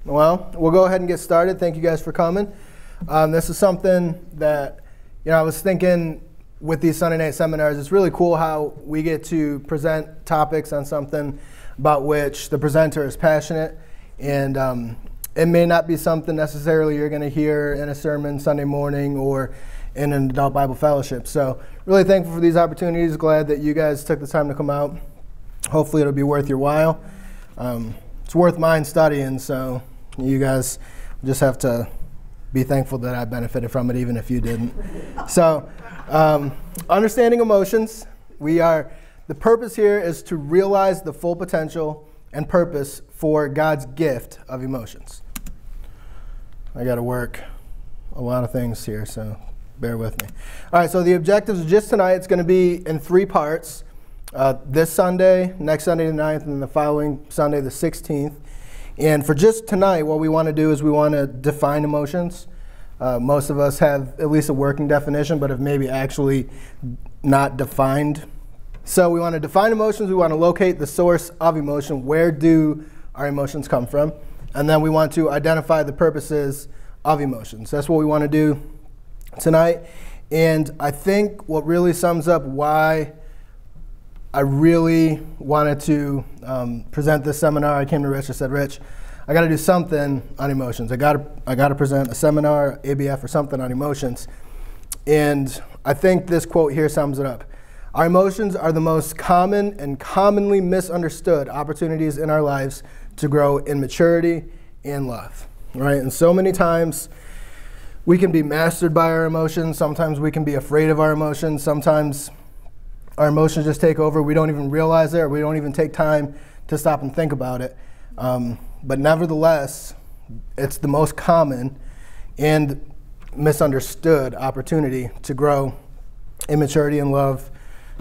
Well, we'll go ahead and get started. Thank you guys for coming. This is something that, I was thinking with these Sunday night seminars, it's really cool how we get to present topics on something about which the presenter is passionate. And it may not be something necessarily you're going to hear in a sermon Sunday morning or in an adult Bible fellowship. So really thankful for these opportunities. Glad that you guys took the time to come out. Hopefully it'll be worth your while. It's worth mine studying, so you guys just have to be thankful that I benefited from it, even if you didn't. So, understanding emotions. The purpose here is to realize the full potential and purpose for God's gift of emotions. I got to work a lot of things here, so bear with me. All right, so the objectives just tonight, it's going to be in 3 parts. This Sunday, next Sunday the 9th, and the following Sunday the 16th. And for just tonight, what we want to do is we want to define emotions. Most of us have at least a working definition, but have maybe actually not defined. So we want to define emotions. We want to locate the source of emotion. Where do our emotions come from? And then we want to identify the purposes of emotions. That's what we want to do tonight. And I think what really sums up why I really wanted to present this seminar. I came to Rich and said, Rich, I got to do something on emotions. I got to present a seminar, ABF, or something on emotions. And I think this quote here sums it up. Our emotions are the most common and commonly misunderstood opportunities in our lives to grow in maturity and love. Right? And so many times we can be mastered by our emotions. Sometimes we can be afraid of our emotions. Sometimes our emotions just take over. We don't even realize it, or we don't even take time to stop and think about it. But nevertheless, it's the most common and misunderstood opportunity to grow in maturity and love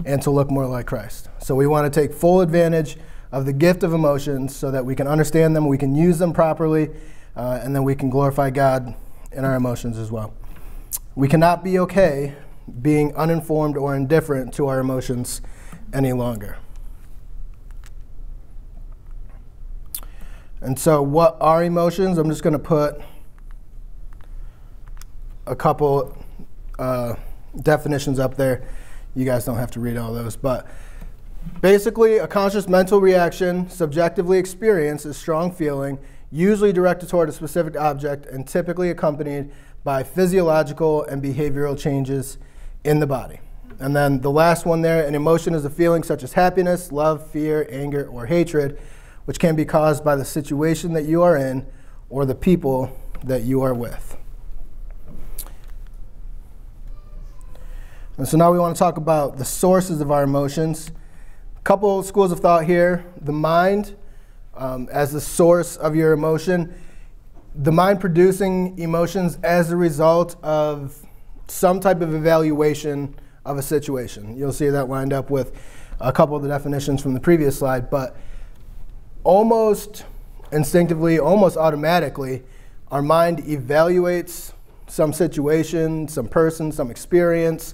and to look more like Christ. So we want to take full advantage of the gift of emotions so that we can understand them, we can use them properly, and then we can glorify God in our emotions as well. We cannot be okay being uninformed or indifferent to our emotions any longer. And so what are emotions? I'm just going to put a couple definitions up there. You guys don't have to read all those. But basically, a conscious mental reaction, subjectively experienced as strong feeling, usually directed toward a specific object and typically accompanied by physiological and behavioral changes in the body. And then the last one there, an emotion is a feeling such as happiness, love, fear, anger, or hatred, which can be caused by the situation that you are in or the people that you are with. And so now we want to talk about the sources of our emotions. A couple of schools of thought here. The mind as the source of your emotion. The mind producing emotions as a result of some type of evaluation of a situation. You'll see that lined up with a couple of the definitions from the previous slide, but almost instinctively, almost automatically, our mind evaluates some situation, some person, some experience,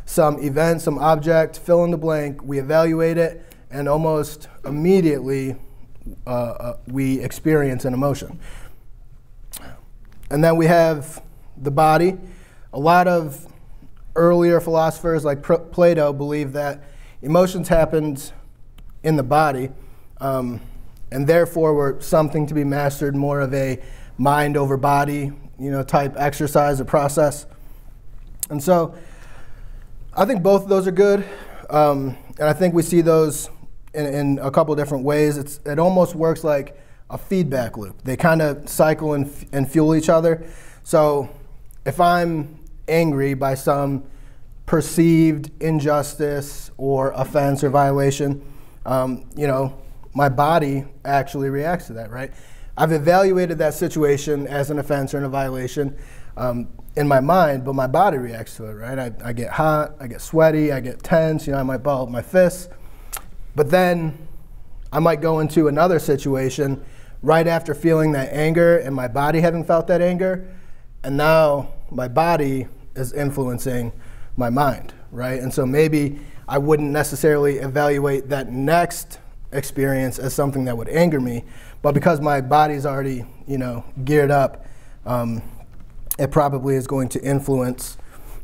some event, some object, fill in the blank. We evaluate it, and almost immediately we experience an emotion. And then we have the body. A lot of earlier philosophers like Plato believed that emotions happened in the body, and therefore were something to be mastered, more of a mind over body, type exercise or process. And so I think both of those are good, and I think we see those in a couple different ways. It almost works like a feedback loop. They kind of cycle and fuel each other. So if I'm angry by some perceived injustice or offense or violation, my body actually reacts to that, right? I've evaluated that situation as an offense or a violation in my mind, but my body reacts to it, right? I get hot, I get sweaty, I get tense, I might ball up my fists. But then I might go into another situation right after feeling that anger and my body having felt that anger, and now my body is influencing my mind, right? And so maybe I wouldn't necessarily evaluate that next experience as something that would anger me, but because my body's already geared up, it probably is going to influence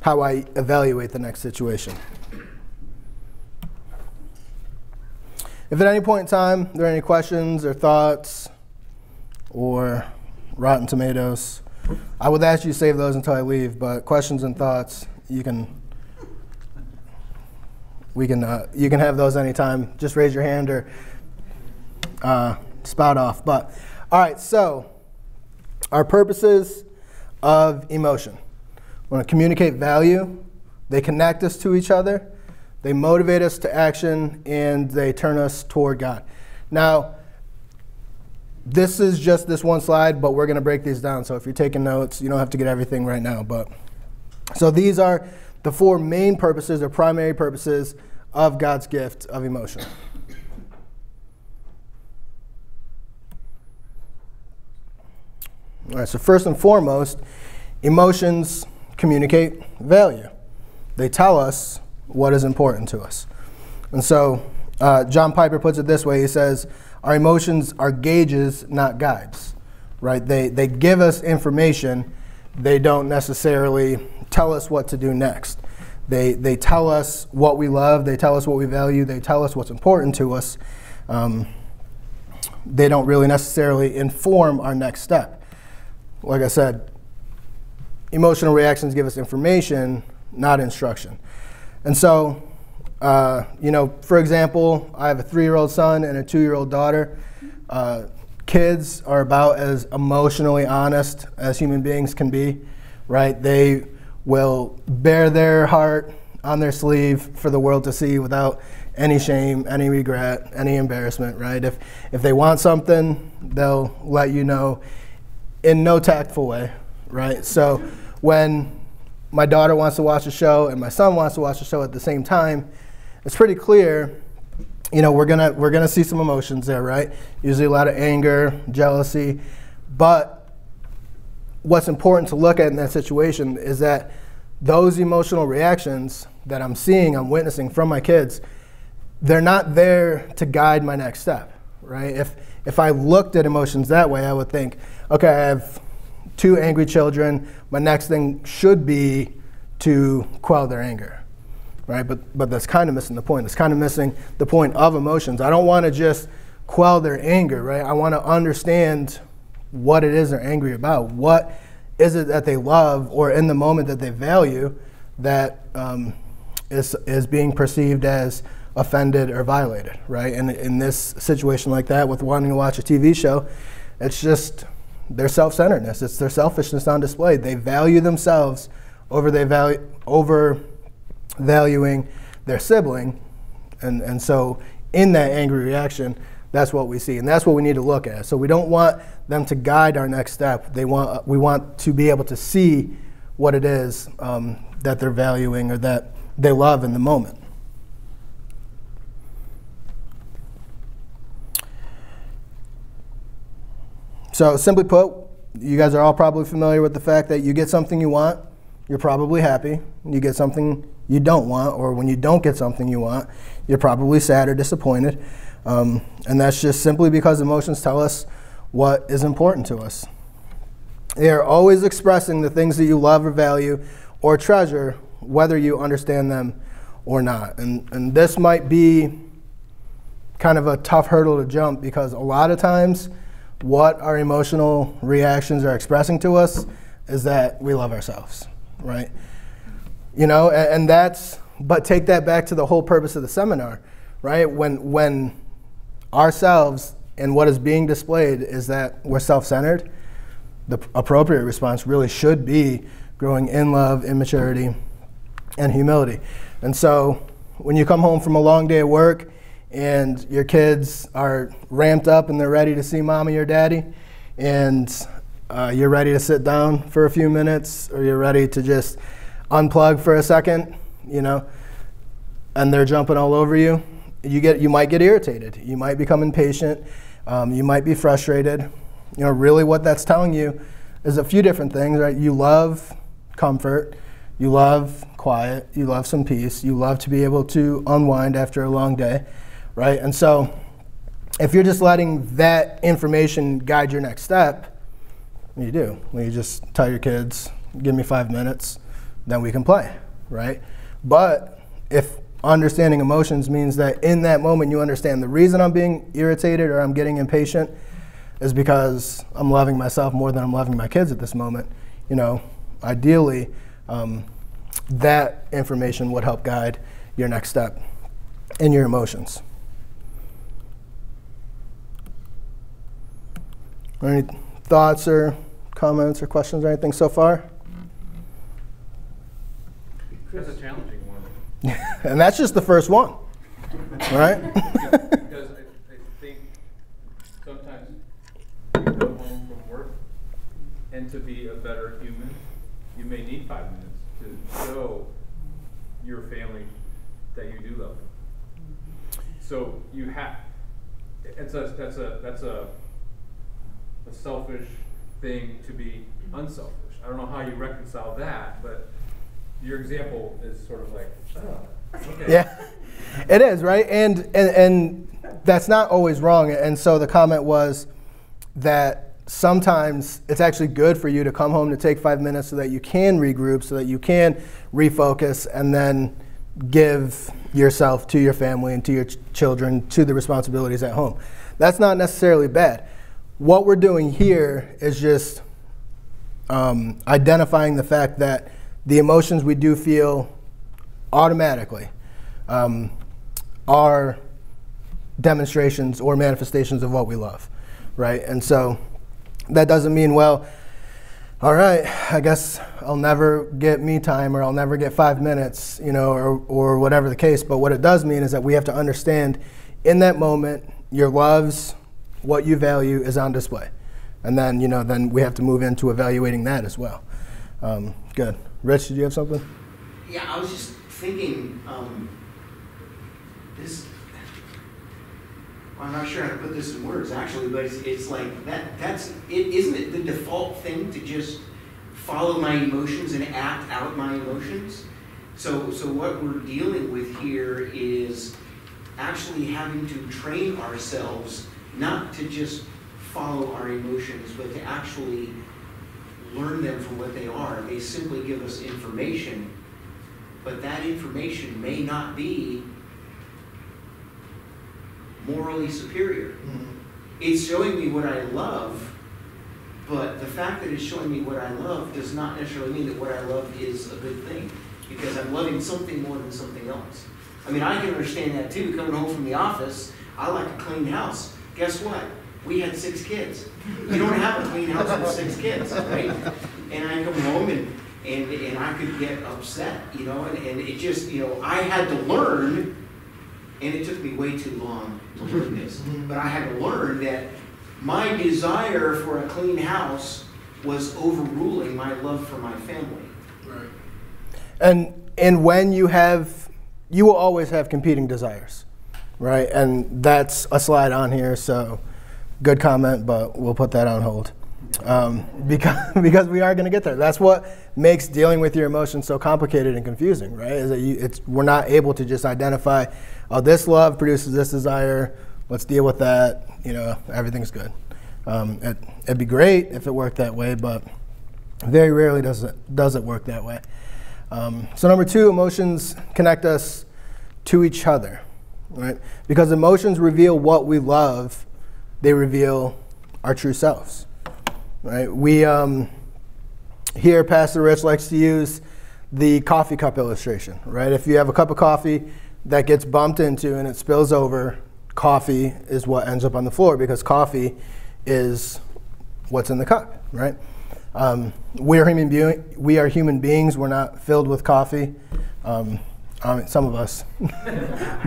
how I evaluate the next situation. If at any point in time there are any questions or thoughts or Rotten Tomatoes, I would ask you to save those until I leave, but questions and thoughts, you can have those anytime. Just raise your hand or spout off. But all right, so our purposes of emotion. We want to communicate value. They connect us to each other. They motivate us to action, and they turn us toward God. Now, this is just this one slide, but we're going to break these down. So if you're taking notes, you don't have to get everything right now. So these are the four main purposes or primary purposes of God's gift of emotion. All right, so first and foremost, emotions communicate value. They tell us what is important to us. And so John Piper puts it this way. He says, our emotions are gauges, not guides, right? They give us information. They don't necessarily tell us what to do next. They tell us what we love. They tell us what we value. They tell us what's important to us. They don't really necessarily inform our next step. Like I said, emotional reactions give us information, not instruction. And so, for example, I have a 3-year-old son and a 2-year-old daughter. Kids are about as emotionally honest as human beings can be, right? They will bear their heart on their sleeve for the world to see without any shame, any regret, any embarrassment, right? If they want something, they'll let you know in no tactful way, right? So when my daughter wants to watch a show and my son wants to watch a show at the same time, it's pretty clear, we're gonna see some emotions there, right? Usually a lot of anger, jealousy, but what's important to look at in that situation is that those emotional reactions that I'm seeing, I'm witnessing from my kids, they're not there to guide my next step, right? If I looked at emotions that way, I would think, okay, I have 2 angry children. My next thing should be to quell their anger, right? But that's kind of missing the point. It's kind of missing the point of emotions. I don't want to just quell their anger, right? I want to understand what it is they're angry about. What is it that they love or in the moment that they value that is being perceived as offended or violated, right? And in this situation like that, with wanting to watch a TV show, it's just their self-centeredness. It's their selfishness on display. They value themselves over valuing their sibling, and so in that angry reaction, that's what we see, and that's what we need to look at. So we don't want them to guide our next step. We want to be able to see what it is that they're valuing or that they love in the moment. So simply put, you guys are all probably familiar with the fact that you get something you want, you're probably happy. You get something you don't want, or when you don't get something you want, you're probably sad or disappointed. And that's just simply because emotions tell us what is important to us. They are always expressing the things that you love or value or treasure, whether you understand them or not. And this might be kind of a tough hurdle to jump, because a lot of times what our emotional reactions are expressing to us is that we love ourselves, right? And but take that back to the whole purpose of the seminar, right? When ourselves and what is being displayed is that we're self-centered, the appropriate response really should be growing in love, in maturity, and humility. And so when you come home from a long day of work and your kids are ramped up and they're ready to see mommy or daddy, and you're ready to sit down for a few minutes, or you're ready to just unplug for a second, and they're jumping all over you, you might get irritated. You might become impatient. You might be frustrated. Really what that's telling you is a few different things, right? You love comfort. You love quiet. You love some peace. You love to be able to unwind after a long day, right? And so if you're just letting that information guide your next step, You do. Well, you just tell your kids, give me 5 minutes, then we can play, right? But if understanding emotions means that in that moment you understand the reason I'm being irritated or I'm getting impatient is because I'm loving myself more than I'm loving my kids at this moment, you know, ideally, that information would help guide your next step in your emotions. Any thoughts or comments or questions or anything so far? That's a challenging one. And that's just the first one, right? Because I think sometimes you come home from work, and to be a better human, you may need 5 minutes to show your family that you do love them. So you have. That's a selfish thing to be unselfish. I don't know how you reconcile that, but your example is sort of like, oh, okay. Yeah, it is, right? And that's not always wrong. And so the comment was that sometimes it's actually good for you to come home to take 5 minutes so that you can regroup, so that you can refocus, and then give yourself to your family and to your children, to the responsibilities at home. That's not necessarily bad. What we're doing here is just identifying the fact that the emotions we do feel automatically are demonstrations or manifestations of what we love, right? And so that doesn't mean, well, all right, I guess I'll never get me time or I'll never get 5 minutes, you know, or whatever the case. But what it does mean is that we have to understand in that moment your loves, what you value is on display. And then, you know, then we have to move into evaluating that as well. Good. Rich, did you have something? Yeah, I was just thinking, I'm not sure how to put this in words actually, but it's like isn't it the default thing to just follow my emotions and act out my emotions? So what we're dealing with here is actually having to train ourselves not to just follow our emotions, but to actually learn them for what they are. They simply give us information, but that information may not be morally superior. Mm-hmm. It's showing me what I love, but the fact that it's showing me what I love does not necessarily mean that what I love is a good thing, because I'm loving something more than something else. I mean, I can understand that too. Coming home from the office, I like a clean house. Guess what? We had 6 kids. You don't have a clean house with 6 kids, right? And I come home and I could get upset, you know, and it just, you know, I had to learn, and it took me way too long to learn this, but I had to learn that my desire for a clean house was overruling my love for my family. Right. And when you will always have competing desires, right? And that's a slide on here, so good comment, but we'll put that on hold. Because we are going to get there. That's what makes dealing with your emotions so complicated and confusing, right? Is that we're not able to just identify, oh, this love produces this desire, let's deal with that, you know, everything's good. It'd be great if it worked that way, but very rarely does it work that way. So number 2, emotions connect us to each other, right? Because emotions reveal what we love, they reveal our true selves. Right? We here, Pastor Rich likes to use the coffee cup illustration. Right? If you have a cup of coffee that gets bumped into and it spills over, coffee is what ends up on the floor because coffee is what's in the cup. Right? We are human beings. We're not filled with coffee. I mean, some of us,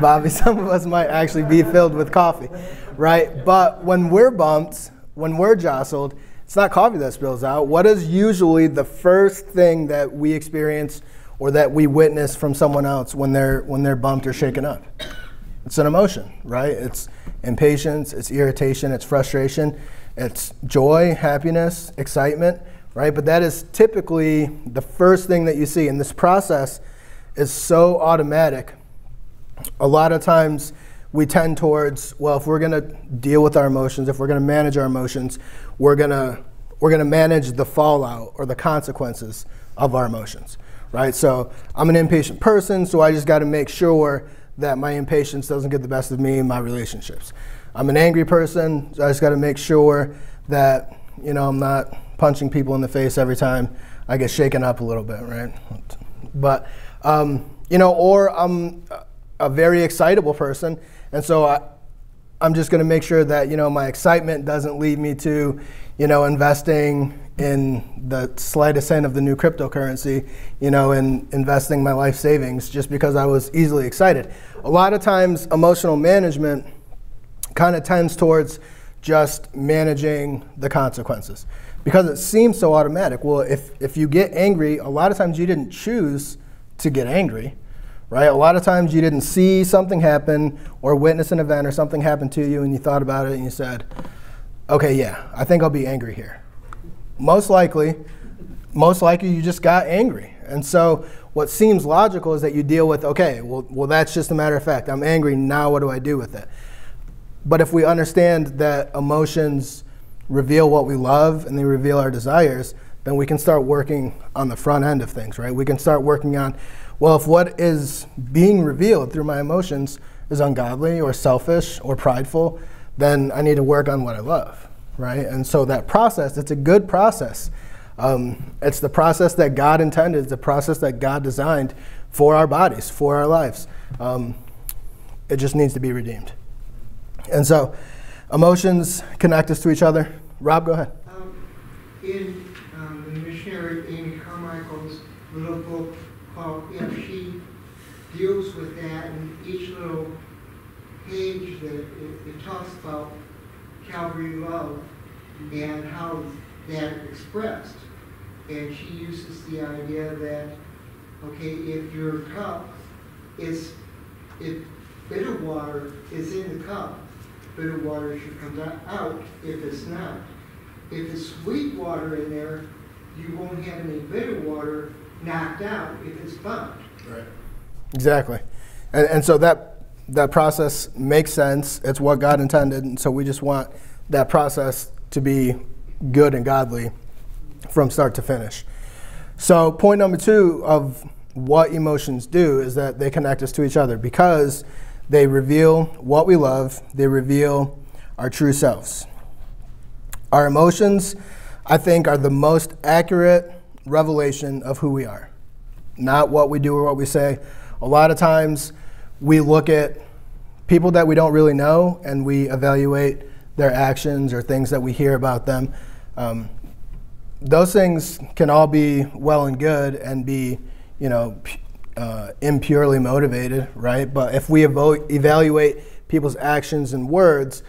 Bobby, some of us might actually be filled with coffee. Right? But when we're bumped, when we're jostled, it's not coffee that spills out. What is usually the first thing that we experience or that we witness from someone else when they're bumped or shaken up? It's an emotion, right? It's impatience, it's irritation, it's frustration, it's joy, happiness, excitement, right? But that is typically the first thing that you see. And this process is so automatic. A lot of times we tend towards, well, if we're going to deal with our emotions, if we're going to manage our emotions, we're going we're going to manage the fallout or the consequences of our emotions, right? So I'm an impatient person, so I just got to make sure that my impatience doesn't get the best of me in my relationships. I'm an angry person, so I just got to make sure that, I'm not punching people in the face every time I get shaken up a little bit, right? But, or I'm a very excitable person, and so I'm just going to make sure that, my excitement doesn't lead me to, investing in the slightest hint of the new cryptocurrency, and investing my life savings just because I was easily excited. A lot of times, emotional management kind of tends towards just managing the consequences because it seems so automatic. Well, if you get angry, a lot of times you didn't choose to get angry, right? A lot of times you didn't see something happen or witness an event or something happen to you and you thought about it and you said, okay, yeah, I think I'll be angry here. Most likely you just got angry. And so what seems logical is that you deal with, okay, well that's just a matter of fact. I'm angry, now what do I do with it? But if we understand that emotions reveal what we love and they reveal our desires, then we can start working on the front end of things, right? We can start working on, well, if what is being revealed through my emotions is ungodly or selfish or prideful, then I need to work on what I love, right? And so that process, it's a good process. It's the process that God intended. It's the process that God designed for our bodies, for our lives. It just needs to be redeemed. And so emotions connect us to each other. Rob, go ahead. In the missionary Amy Carmichael's little book called If, she deals with that, and each little page that it talks about Calvary love and how that expressed. And she uses the idea that, okay, if your cup if bitter water is in the cup, bitter water should come out. If it's not, if it's sweet water in there, you won't have any bitter water knocked out if it's bumped. Right. Exactly. And so that process makes sense. It's what God intended, and so we just want that process to be good and godly from start to finish. So point number 2 of what emotions do is that they connect us to each other because they reveal what we love. They reveal our true selves. Our emotions, I think, are the most accurate revelation of who we are, not what we do or what we say. A lot of times we look at people that we don't really know and we evaluate their actions or things that we hear about them. Those things can all be well and good and be, impurely motivated, right? But if we evaluate people's actions and words,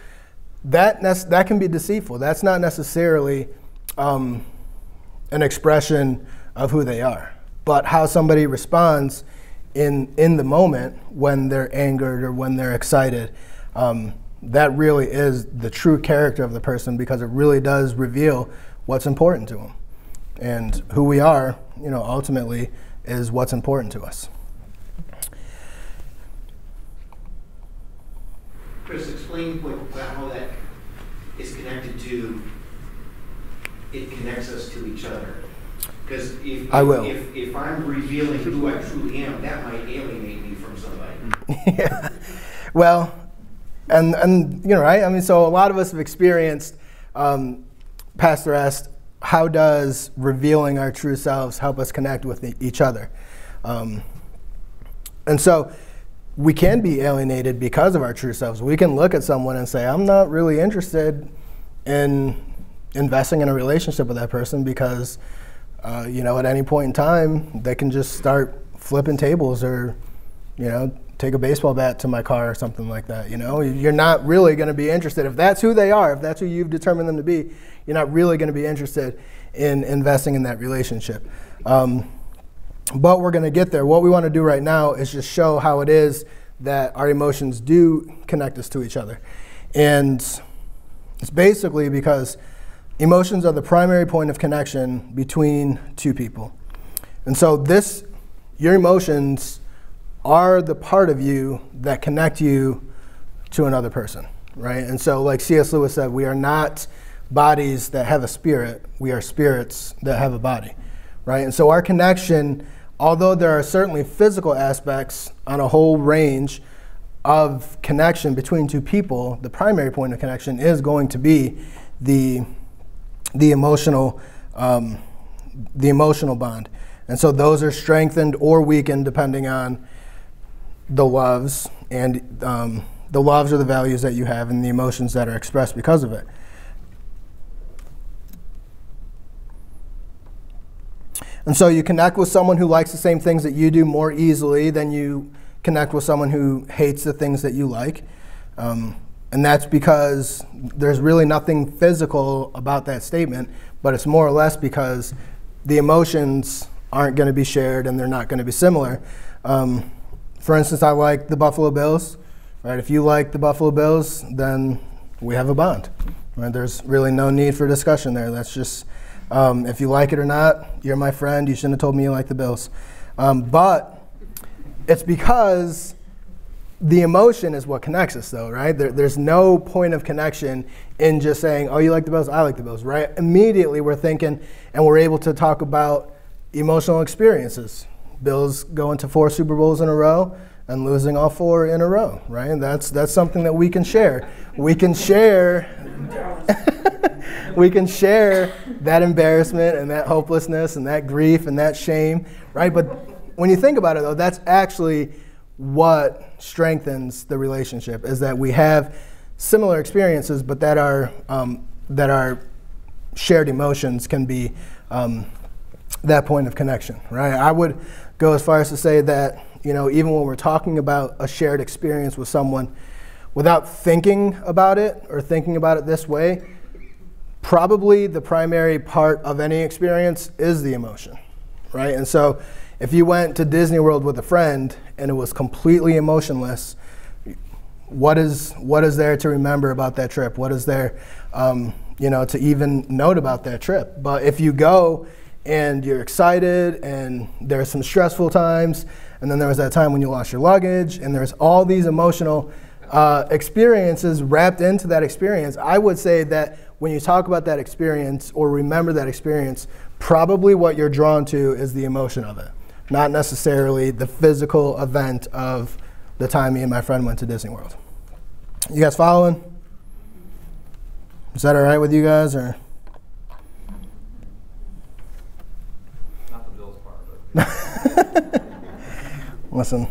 that can be deceitful. That's not necessarily an expression of who they are, but how somebody responds in the moment when they're angered or when they're excited. That really is the true character of the person because it really does reveal what's important to them. And who we are, ultimately is what's important to us. Chris, explain how that is connected to, it connects us to each other. Because if I'm revealing who I truly am, that might alienate me from somebody. Yeah. Well, and right? I mean, so a lot of us have experienced, Pastor asked, how does revealing our true selves help us connect with each other? And so we can be alienated because of our true selves. We can look at someone and say, I'm not really interested in investing in a relationship with that person because, at any point in time, they can just start flipping tables or, take a baseball bat to my car or something like that. You're not really going to be interested. If that's who they are, if that's who you've determined them to be, you're not really going to be interested in investing in that relationship. But we're going to get there. What we want to do right now is just show how it is that our emotions do connect us to each other. And it's basically because emotions are the primary point of connection between two people. And so your emotions are the part of you that connect you to another person, right? And so like C.S. Lewis said, we are not bodies that have a spirit. We are spirits that have a body, right? And so our connection, although there are certainly physical aspects on a whole range of connection between two people, the primary point of connection is going to be the emotional bond. And so those are strengthened or weakened depending on the loves and the loves or the values that you have and the emotions that are expressed because of it. And so you connect with someone who likes the same things that you do more easily than you connect with someone who hates the things that you like. And that's because there's really nothing physical about that statement, but it's more or less because the emotions aren't going to be shared and they're not going to be similar. For instance, I like the Buffalo Bills. Right? If you like the Buffalo Bills, then we have a bond. Right? There's really no need for discussion there. That's just, if you like it or not, you're my friend. You shouldn't have told me you like the Bills. But it's because the emotion is what connects us, though, right? There's no point of connection in just saying, oh, you like the Bills, I like the Bills, right? Immediately we're thinking, and we're able to talk about emotional experiences. Bills going to 4 Super Bowls in a row and losing all 4 in a row, right? And that's something that we can share. We can share we can share that embarrassment and that hopelessness and that grief and that shame, right? But when you think about it, though, that's actually what strengthens the relationship, is that we have similar experiences, but that our shared emotions can be that point of connection, right? I would go as far as to say that, even when we're talking about a shared experience with someone, without thinking about it or thinking about it this way, probably the primary part of any experience is the emotion, right? And so if you went to Disney World with a friend and it was completely emotionless, what is there to remember about that trip? What is there, to even note about that trip? But if you go and you're excited and there's some stressful times, and then there was that time when you lost your luggage, and there's all these emotional experiences wrapped into that experience, I would say that when you talk about that experience or remember that experience, probably what you're drawn to is the emotion of it, not necessarily the physical event of the time me and my friend went to Disney World. You guys following? Is that all right with you guys, or? Not the Bills part, but. Listen,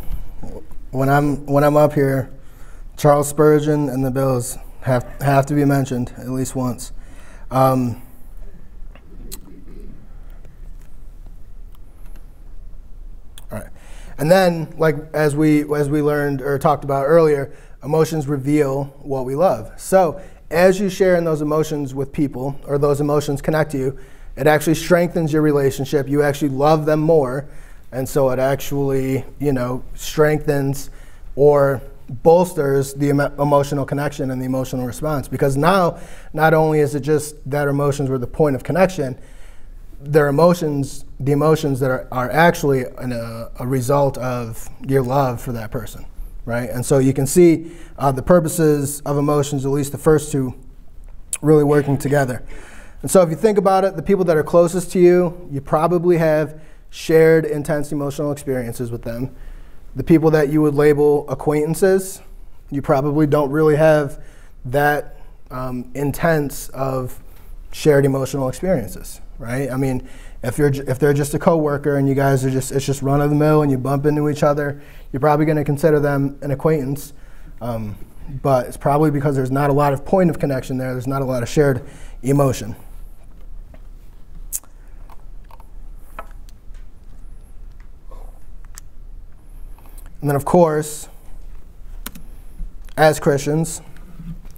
when I'm up here, Charles Spurgeon and the Bills have to be mentioned at least once. All right, and then as we learned or talked about earlier, emotions reveal what we love. So as you share in those emotions with people, or those emotions connect you, it actually strengthens your relationship. You actually love them more. And so it actually, strengthens or bolsters the emotional connection and the emotional response. Because now, not only is it just that emotions were the point of connection, the emotions that are actually a result of your love for that person, right? And so you can see the purposes of emotions, at least the first two, really working together. And so if you think about it, the people that are closest to you, you probably have shared intense emotional experiences with them. The people that you would label acquaintances, you probably don't really have that intense of shared emotional experiences, right? I mean, if they're just a coworker and you guys it's just run of the mill and you bump into each other, you're probably going to consider them an acquaintance. But it's probably because there's not a lot of point of connection there. There's not a lot of shared emotion. And then, of course, as Christians,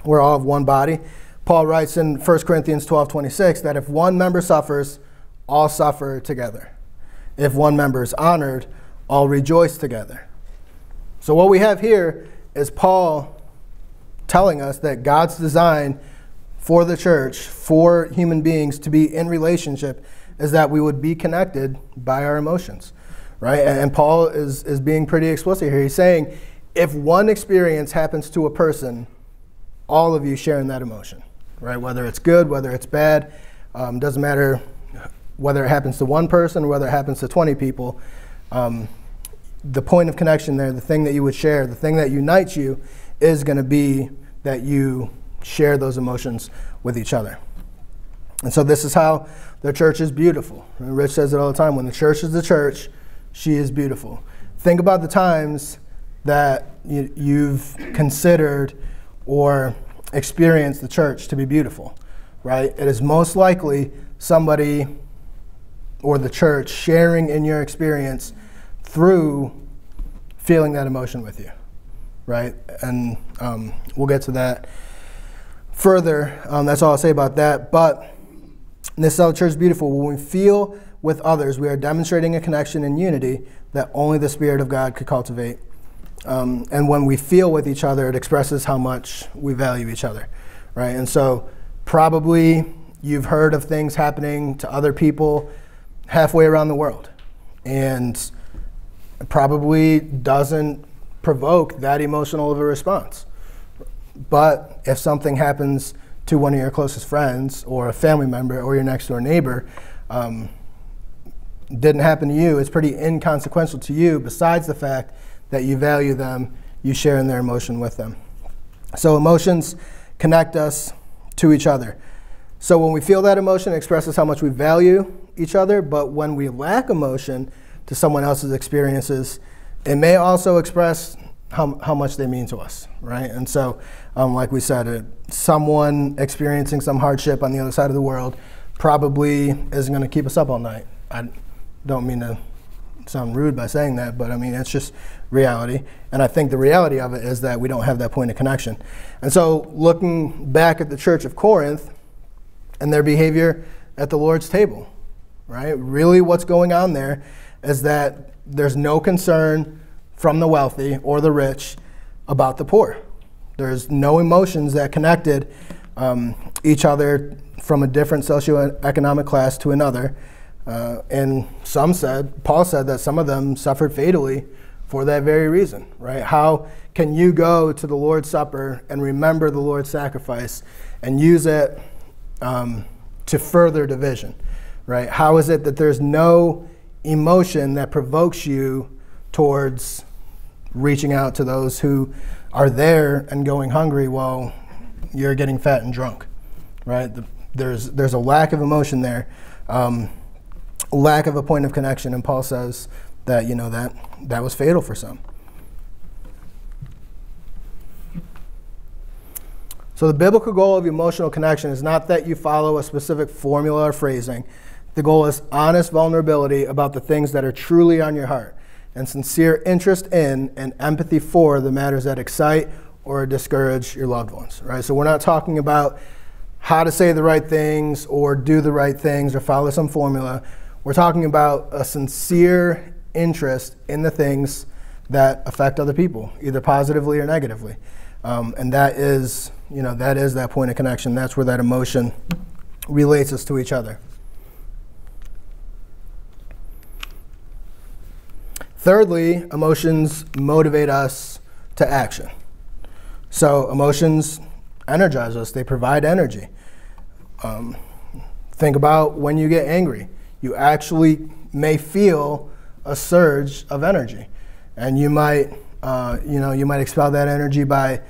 we're all of one body. Paul writes in 1 Corinthians 12:26 that if one member suffers, all suffer together. If one member is honored, all rejoice together. So what we have here is Paul telling us that God's design for the church, for human beings to be in relationship, is that we would be connected by our emotions. Right? And Paul is being pretty explicit here. He's saying, if one experience happens to a person, all of you share in that emotion. right? Whether it's good, whether it's bad, doesn't matter whether it happens to one person or whether it happens to 20 people. The point of connection there, the thing that you would share, the thing that unites you is going to be that you share those emotions with each other. And so this is how the church is beautiful. And Rich says it all the time. When the church is the church, she is beautiful. Think about the times that you've considered or experienced the church to be beautiful, right? It is most likely somebody or the church sharing in your experience through feeling that emotion with you, right? And we'll get to that further. That's all I'll say about that. But this is how the church is beautiful. When we feel with others, we are demonstrating a connection and unity that only the Spirit of God could cultivate. And when we feel with each other, it expresses how much we value each other, right? And so probably you've heard of things happening to other people halfway around the world, and it probably doesn't provoke that emotional of a response. But if something happens to one of your closest friends or a family member or your next door neighbor, didn't happen to you, it's pretty inconsequential to you, besides the fact that you value them, you share in their emotion with them. So emotions connect us to each other. So when we feel that emotion, it expresses how much we value each other, but when we lack emotion to someone else's experiences, it may also express how much they mean to us, right? And so, like we said, someone experiencing some hardship on the other side of the world probably isn't going to keep us up all night. I don't mean to sound rude by saying that, but I mean, it's just reality. And I think the reality of it is that we don't have that point of connection. And so looking back at the church of Corinth and their behavior at the Lord's table, right? Really what's going on there is that there's no concern from the wealthy or the rich about the poor. There's no emotions that connected each other from a different socioeconomic class to another. And Paul said that some of them suffered fatally for that very reason, right? How can you go to the Lord's Supper and remember the Lord's sacrifice and use it to further division, right? How is it that there's no emotion that provokes you towards reaching out to those who are there and going hungry while you're getting fat and drunk, right? There's a lack of emotion there, lack of a point of connection, and Paul says that that was fatal for some. So the biblical goal of emotional connection is not that you follow a specific formula or phrasing. The goal is honest vulnerability about the things that are truly on your heart, and sincere interest in and empathy for the matters that excite or discourage your loved ones, right? So we're not talking about how to say the right things or do the right things or follow some formula. We're talking about a sincere interest in the things that affect other people, either positively or negatively. And that is that point of connection. That's where that emotion relates us to each other. Thirdly, emotions motivate us to action. So emotions energize us. They provide energy. Think about when you get angry. You actually may feel a surge of energy, and you might expel that energy by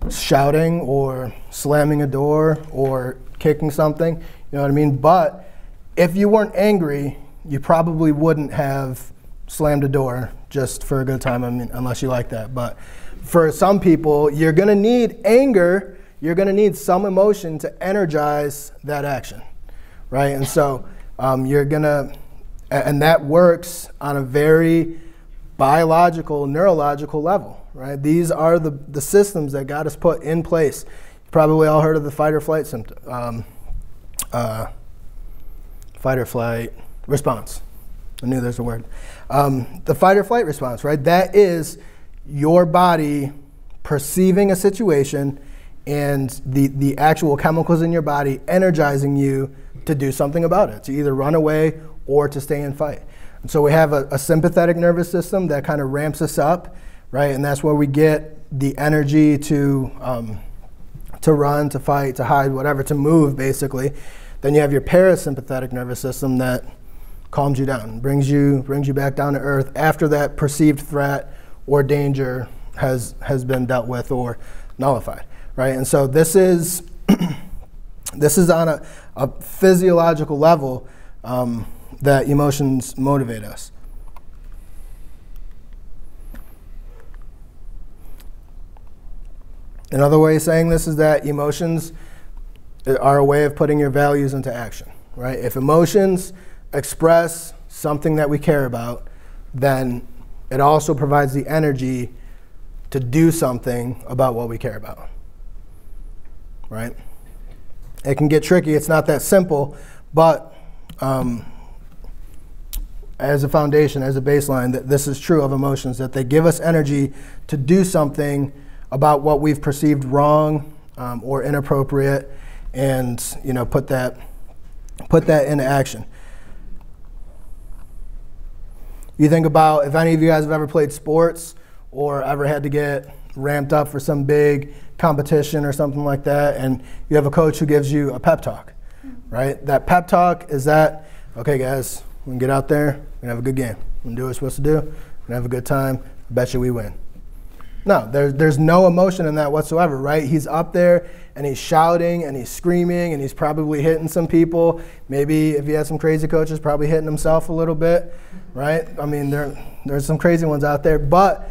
shouting or slamming a door or kicking something. You know what I mean? But if you weren't angry, you probably wouldn't have slammed a door just for a good time. I mean, unless you like that. But for some people, you're going to need anger. You're going to need some emotion to energize that action, right? And so and that works on a very biological, neurological level, right? These are the systems that God has put in place. You probably all heard of the fight or flight response. I knew there's a word. The fight or flight response, right? That is your body perceiving a situation and the actual chemicals in your body energizing you to do something about it, to either run away or to stay and fight. And so we have a sympathetic nervous system that kind of ramps us up, right? And that's where we get the energy to to run, to fight, to hide, whatever, to move, basically. Then you have your parasympathetic nervous system that calms you down, brings you back down to earth after that perceived threat or danger has been dealt with or nullified, right? And so this is this is on a physiological level that emotions motivate us. Another way of saying this is that emotions are a way of putting your values into action, right? If emotions express something that we care about, then it also provides the energy to do something about what we care about, right? It can get tricky. It's not that simple, but as a foundation, as a baseline, that this is true of emotions, that they give us energy to do something about what we've perceived wrong or inappropriate, and put that into action. You think about if any of you guys have ever played sports or ever had to get ramped up for some big competition or something like that, and you have a coach who gives you a pep talk, right? That pep talk is that, okay guys, we can get out there, we're gonna have a good game, we're gonna do what we're supposed to do, we're gonna have a good time, I bet you we win. No, there's no emotion in that whatsoever, right? He's up there and he's shouting and he's screaming and he's probably hitting some people. Maybe if he has some crazy coaches, probably hitting himself a little bit, right? I mean, there's some crazy ones out there, but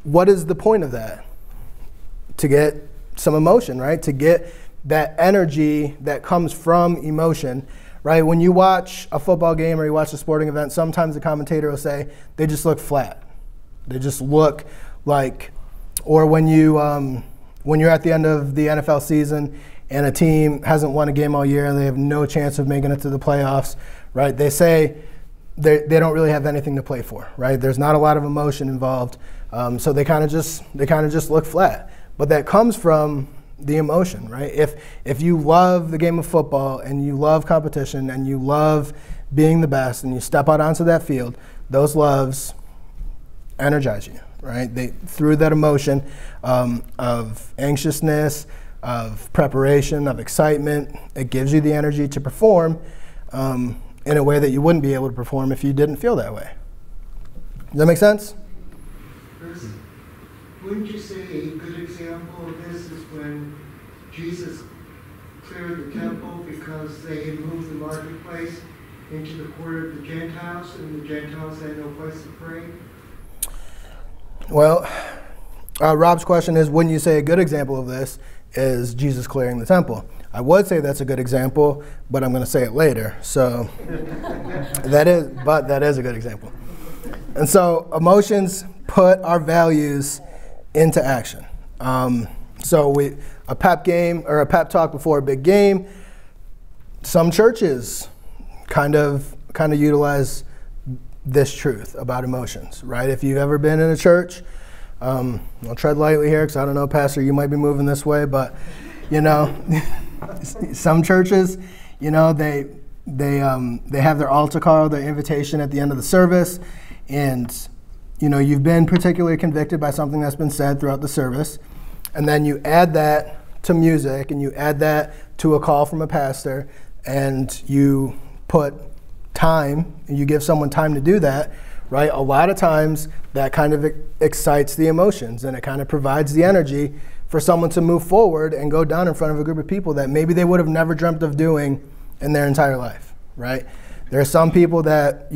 what is the point of that? To get some emotion, right? To get that energy that comes from emotion, right? When you watch a football game or you watch a sporting event, sometimes the commentator will say they just look flat. They just look like, or when you're at the end of the NFL season and a team hasn't won a game all year and they have no chance of making it to the playoffs, right? They say they don't really have anything to play for, right? There's not a lot of emotion involved, so they kind of just look flat. But that comes from the emotion, right? If you love the game of football and you love competition and you love being the best and you step out onto that field, those loves energize you, right? Through that emotion of anxiousness, of preparation, of excitement, it gives you the energy to perform in a way that you wouldn't be able to perform if you didn't feel that way. Does that make sense? Chris, wouldn't you say a good example of this is when Jesus cleared the temple because they had moved the marketplace into the court of the Gentiles and the Gentiles had no place to pray? Well, Rob's question is, wouldn't you say a good example of this is Jesus clearing the temple? I would say that's a good example, but I'm going to say it later. So that is a good example. And so emotions put our values into action. So a pep game or a pep talk before a big game, some churches kind of utilize this truth about emotions, right? If you've ever been in a church, I'll tread lightly here because I don't know, Pastor, you might be moving this way, but some churches, they have their altar call, their invitation at the end of the service, and you've been particularly convicted by something that's been said throughout the service, and then you add that to music and you add that to a call from a pastor, and you put time, and you give someone time to do that, right? A lot of times that kind of excites the emotions and it kind of provides the energy for someone to move forward and go down in front of a group of people that maybe they would have never dreamt of doing in their entire life, right? There are some people that,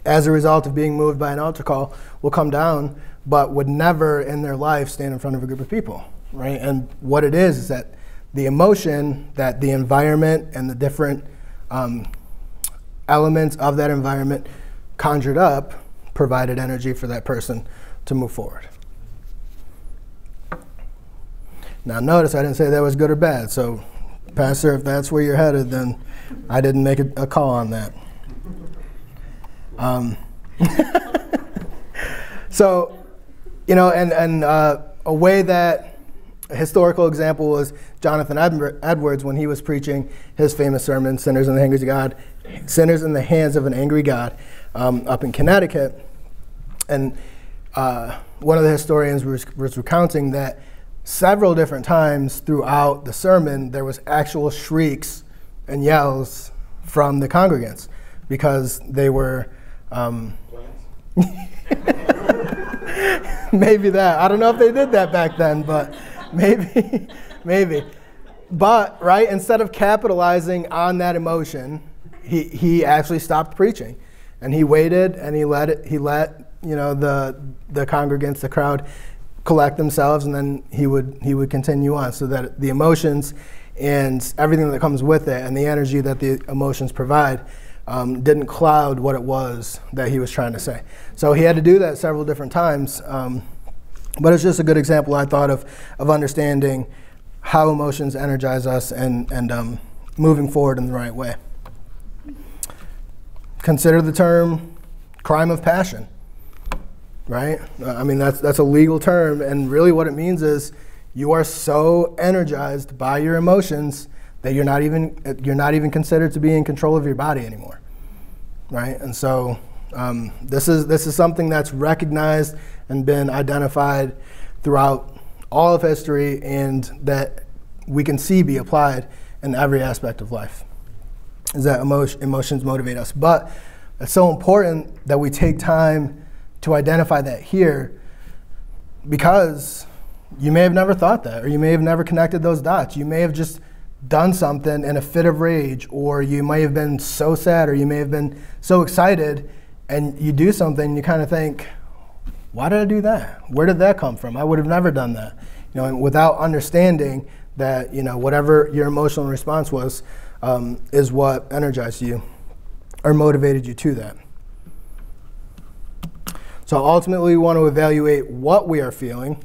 as a result of being moved by an altar call, will come down, but would never in their life stand in front of a group of people, right? And what it is that the emotion, that the environment and the different elements of that environment conjured up provided energy for that person to move forward. Now notice I didn't say that was good or bad, so Pastor, if that's where you're headed, then I didn't make a call on that. So, a way that a historical example was Jonathan Edwards when he was preaching his famous sermon, Sinners in the Hands of an Angry God, up in Connecticut. And one of the historians was recounting that several different times throughout the sermon, there was actual shrieks and yells from the congregants because they were maybe that. I don't know if they did that back then, but maybe. But, right, instead of capitalizing on that emotion, he actually stopped preaching. And he waited and he let the congregants, the crowd, collect themselves, and then he would continue on, so that the emotions and everything that comes with it and the energy that the emotions provide didn't cloud what it was that he was trying to say. So he had to do that several different times, but it's just a good example, I thought, of understanding how emotions energize us and moving forward in the right way. Consider the term crime of passion, right? I mean, that's a legal term, and really what it means is you are so energized by your emotions that you're not even considered to be in control of your body anymore, right? And so this is something that's recognized and been identified throughout all of history, and that we can see be applied in every aspect of life, is that emotions motivate us. But it's so important that we take time to identify that here, because you may have never thought that, or you may have never connected those dots. You may have just done something in a fit of rage, or you may have been so sad, or you may have been so excited, and you do something and you kind of think, why did I do that? Where did that come from? I would have never done that. And without understanding that, whatever your emotional response was, is what energized you or motivated you to that. So ultimately, we want to evaluate what we are feeling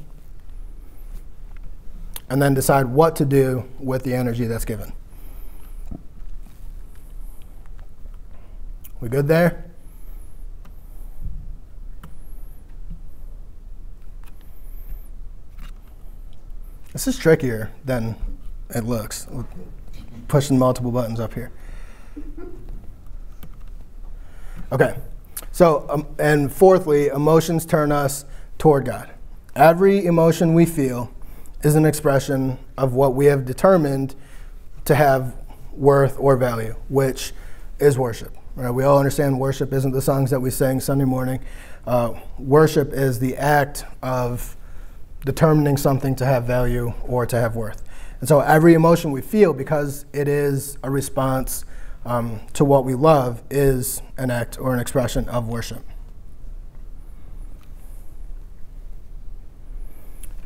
and then decide what to do with the energy that's given. We good there? This is trickier than it looks, pushing multiple buttons up here. Okay, so, and fourthly, emotions turn us toward God. Every emotion we feel is an expression of what we have determined to have worth or value, which is worship. Right? We all understand worship isn't the songs that we sing Sunday morning. Worship is the act of determining something to have value or to have worth. And so every emotion we feel, because it is a response to what we love, is an act or an expression of worship.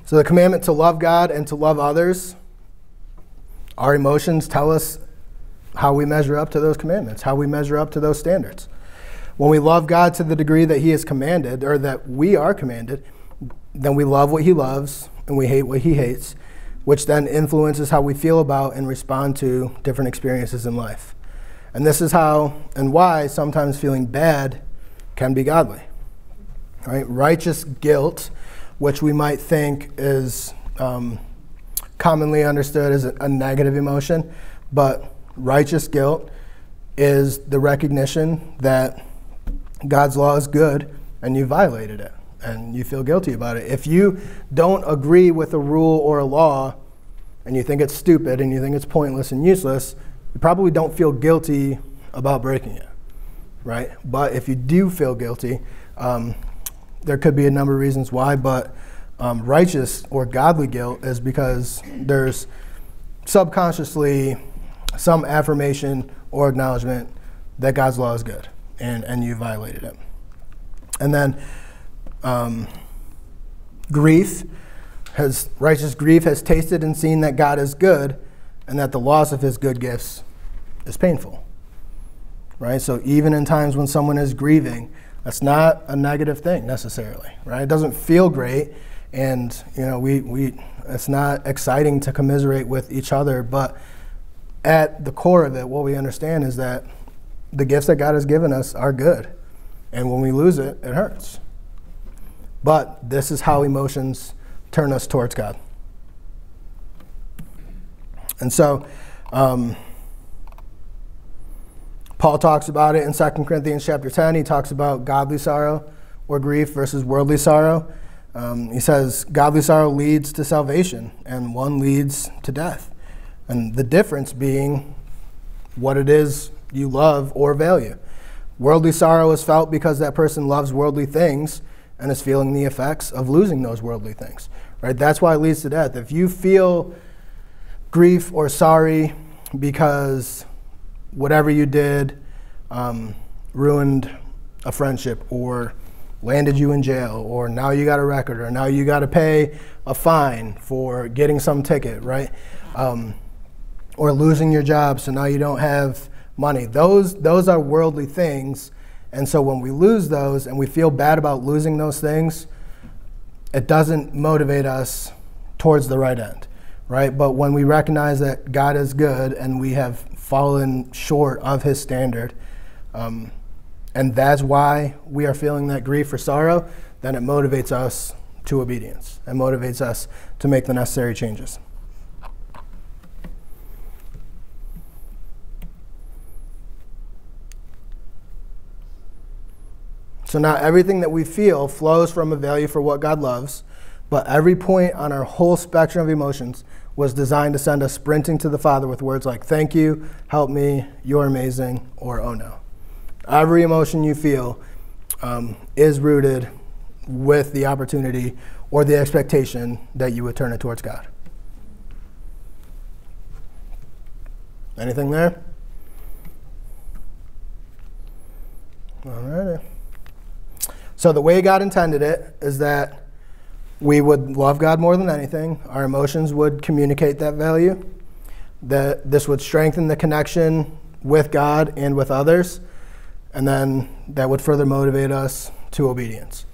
So the commandment to love God and to love others, our emotions tell us how we measure up to those commandments, how we measure up to those standards. When we love God to the degree that he has commanded, or that we are commanded, then we love what he loves and we hate what he hates, which then influences how we feel about and respond to different experiences in life. And this is how and why sometimes feeling bad can be godly. Right? Righteous guilt, which we might think is commonly understood as a negative emotion, but righteous guilt is the recognition that God's law is good and you violated it and you feel guilty about it. If you don't agree with a rule or a law and you think it's stupid and you think it's pointless and useless, you probably don't feel guilty about breaking it, right? But if you do feel guilty, there could be a number of reasons why, but righteous or godly guilt is because there's subconsciously some affirmation or acknowledgement that God's law is good and you violated it. And then righteous grief has tasted and seen that God is good and that the loss of his good gifts is painful, right? So even in times when someone is grieving, that's not a negative thing necessarily, right? It doesn't feel great, and it's not exciting to commiserate with each other, but at the core of it, what we understand is that the gifts that God has given us are good, and when we lose it, it hurts. But this is how emotions turn us towards God. And so Paul talks about it in 2 Corinthians chapter 10. He talks about godly sorrow or grief versus worldly sorrow. He says, godly sorrow leads to salvation, and one leads to death. And the difference being what it is you love or value. Worldly sorrow is felt because that person loves worldly things and is feeling the effects of losing those worldly things. Right? That's why it leads to death. If you feel grief or sorry because whatever you did ruined a friendship or landed you in jail, or now you got a record, or now you got to pay a fine for getting some ticket, right? Or losing your job, so now you don't have money. Those are worldly things. And so when we lose those and we feel bad about losing those things, it doesn't motivate us towards the right end, right? But when we recognize that God is good and we have fallen short of his standard, and that's why we are feeling that grief or sorrow, then it motivates us to obedience and motivates us to make the necessary changes. So now everything that we feel flows from a value for what God loves, but every point on our whole spectrum of emotions was designed to send us sprinting to the Father with words like, thank you, help me, you're amazing, or oh no. Every emotion you feel is rooted with the opportunity or the expectation that you would turn it towards God. Anything there? All righty. So the way God intended it is that we would love God more than anything. Our emotions would communicate that value. That this would strengthen the connection with God and with others. And then that would further motivate us to obedience.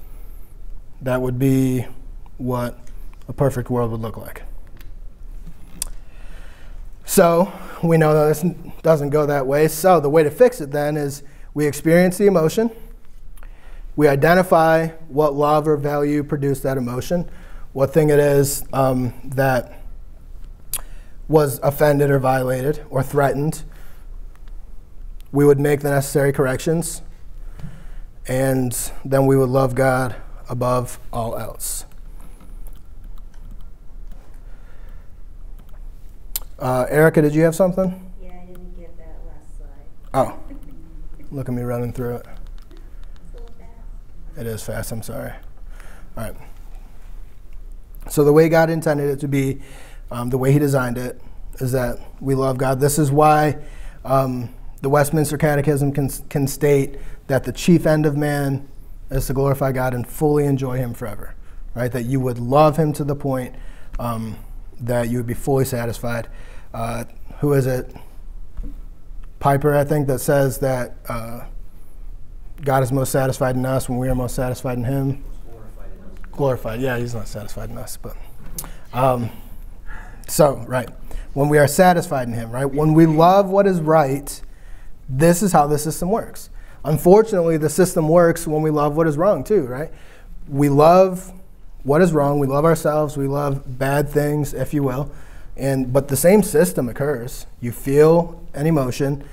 That would be what a perfect world would look like. So we know that this doesn't go that way. So the way to fix it then is we experience the emotion. We identify what love or value produced that emotion, what thing it is that was offended or violated or threatened. We would make the necessary corrections, and then we would love God above all else. Erica, did you have something? Yeah, I didn't get that last slide. Oh, look at me running through it. It's a little fast. It is fast, I'm sorry. All right. So the way God intended it to be, the way he designed it, is that we love God. This is why the Westminster Catechism can state that the chief end of man is to glorify God and fully enjoy him forever, right? That you would love him to the point that you would be fully satisfied. Who is it? Piper, I think, that says that God is most satisfied in us when we are most satisfied in him. Glorified. Yeah, he's not satisfied in us, but so, right. When we are satisfied in him, right? When we love what is right, this is how the system works. Unfortunately, the system works when we love what is wrong too, right? We love what is wrong. We love ourselves. We love bad things, if you will. But the same system occurs. You feel an emotion,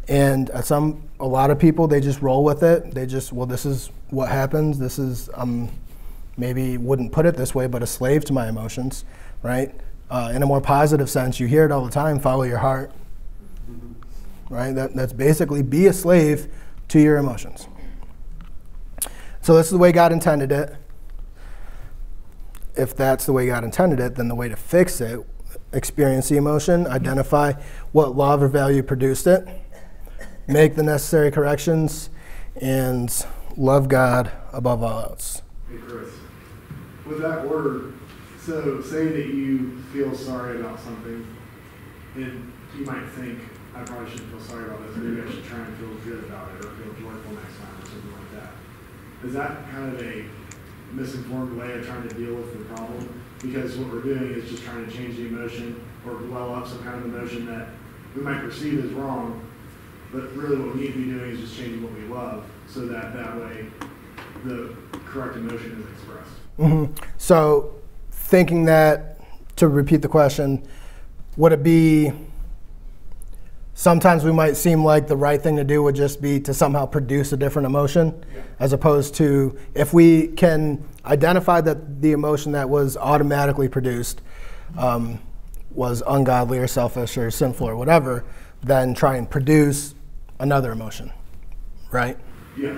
and a lot of people, they just roll with it. They just, well, this is what happens. This is, maybe wouldn't put it this way, but a slave to my emotions, right? In a more positive sense, you hear it all the time, follow your heart, right? That's basically be a slave to your emotions. So this is the way God intended it. If that's the way God intended it, then the way to fix it, experience the emotion, identify what love or value produced it, make the necessary corrections, and love God above all else. Hey Chris, with that word, so say that you feel sorry about something, and you might think, I probably shouldn't feel sorry about this, maybe I should try and feel good about it, or feel joyful next time, or something like that. Is that kind of a misinformed way of trying to deal with the problem? Because what we're doing is just trying to change the emotion, or well up some kind of emotion that we might perceive as wrong, but really what we need to be doing is just changing what we love, so that way the correct emotion is expressed. Mm-hmm. So thinking that, to repeat the question, would it be sometimes we might seem like the right thing to do would just be to somehow produce a different emotion, as opposed to if we can identify that the emotion that was automatically produced was ungodly or selfish or sinful or whatever, then try and produce another emotion, right? Yeah.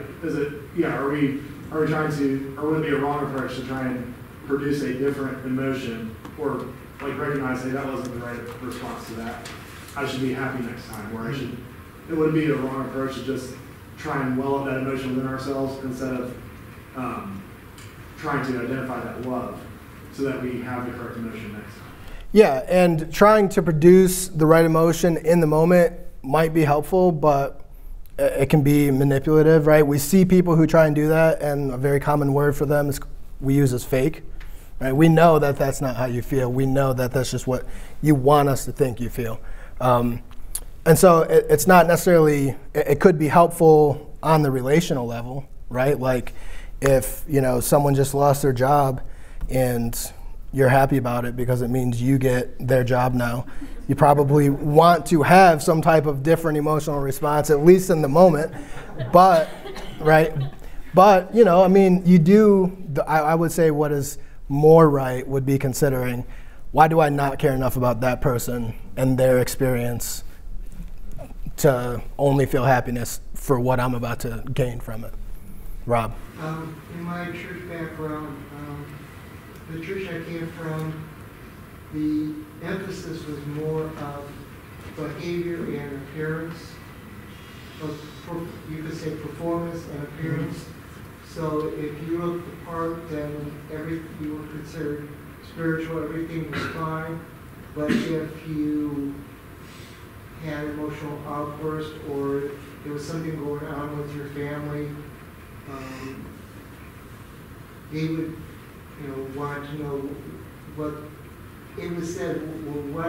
Are we trying to, or would it be a wrong approach to try and produce a different emotion, or like recognize, hey, that wasn't the right response to that. I should be happy next time, or it would be a wrong approach to just try and well up that emotion within ourselves instead of trying to identify that love so that we have the correct emotion next time. Yeah, and trying to produce the right emotion in the moment might be helpful, but it can be manipulative, right? We see people who try and do that, and a very common word for them is we use as fake, right? We know that that's not how you feel. We know that that's just what you want us to think you feel. And so it's not necessarily, it could be helpful on the relational level, right? Like if, someone just lost their job and you're happy about it because it means you get their job now, you probably want to have some type of different emotional response, at least in the moment. But, right? But, you do, I would say what is more right would be considering, why do I not care enough about that person and their experience to only feel happiness for what I'm about to gain from it? Rob? In my church background, the church I came from, the emphasis was more of behavior and appearance. You could say performance and appearance. So if you looked the part, then you were considered spiritual, everything was fine. But if you had emotional outburst or there was something going on with your family, they would want to know what it was said. Well,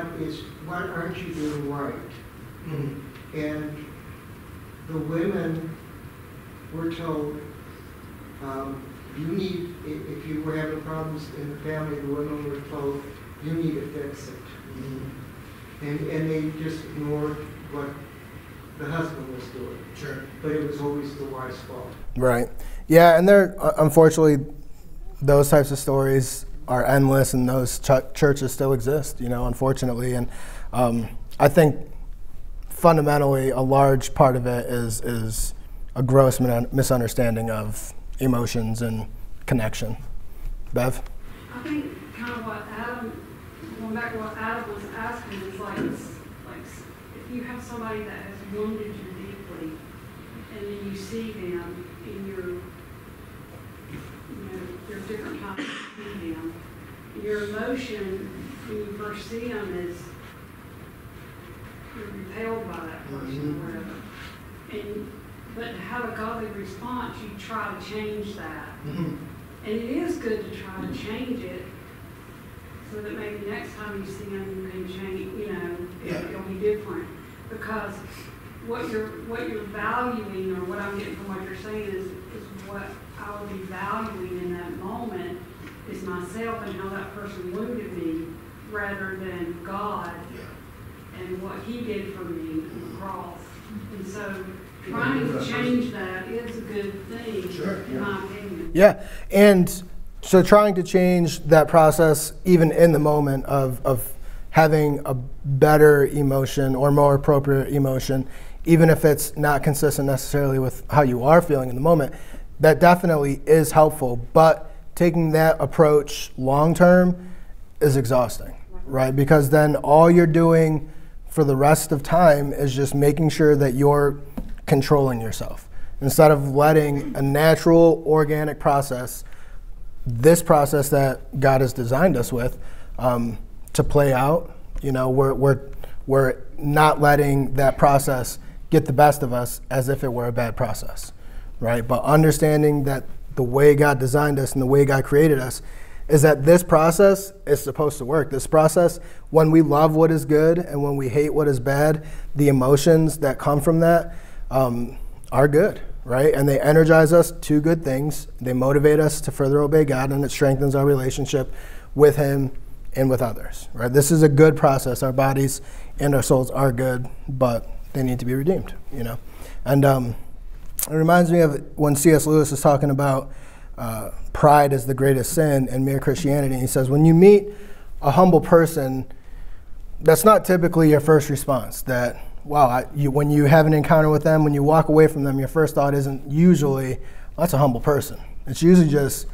what aren't you doing right? Mm-hmm. And the women were told, you need, if you were having problems in the family, the women were told, you need to fix it. Mm-hmm. And they just ignored what the husband was doing. Sure. But it was always the wife's fault. Right. Yeah, and there, unfortunately, those types of stories are endless, and those churches still exist, unfortunately. And I think fundamentally a large part of it is a gross misunderstanding of emotions and connection. Bev? I think kind of going back to what Adam was asking, is like if you have somebody that has wounded you deeply, and then you see them in there's different times you see them, your emotion when you first see them is you're repelled by that person or whatever. But to have a godly response, you try to change that. Mm-hmm. And it is good to try to change it so that maybe next time you see them, you can change, it'll be different. Because what you're valuing, or what I'm getting from what you're saying is what I would be valuing in that moment is myself and how that person wounded me rather than God and what he did for me on the cross. And so trying to change that is a good thing, in my opinion. Yeah, and so trying to change that process even in the moment of having a better emotion or more appropriate emotion, even if it's not consistent necessarily with how you are feeling in the moment, that definitely is helpful. But taking that approach long term is exhausting, right? Because then all you're doing for the rest of time is just making sure that you're controlling yourself instead of letting a natural organic process, this process that God has designed us with, to play out. We're not letting that process get the best of us as if it were a bad process, right? But understanding that the way God designed us and the way God created us is that this process is supposed to work. This process, when we love what is good and when we hate what is bad, the emotions that come from that are good, right? And they energize us to good things. They motivate us to further obey God, and it strengthens our relationship with Him and with others, right? This is a good process. Our bodies and our souls are good, but they need to be redeemed, And it reminds me of when C.S. Lewis is talking about pride as the greatest sin in mere Christianity. He says, when you meet a humble person, that's not typically your first response. That, wow, when you have an encounter with them, when you walk away from them, your first thought isn't usually, that's a humble person. It's usually just,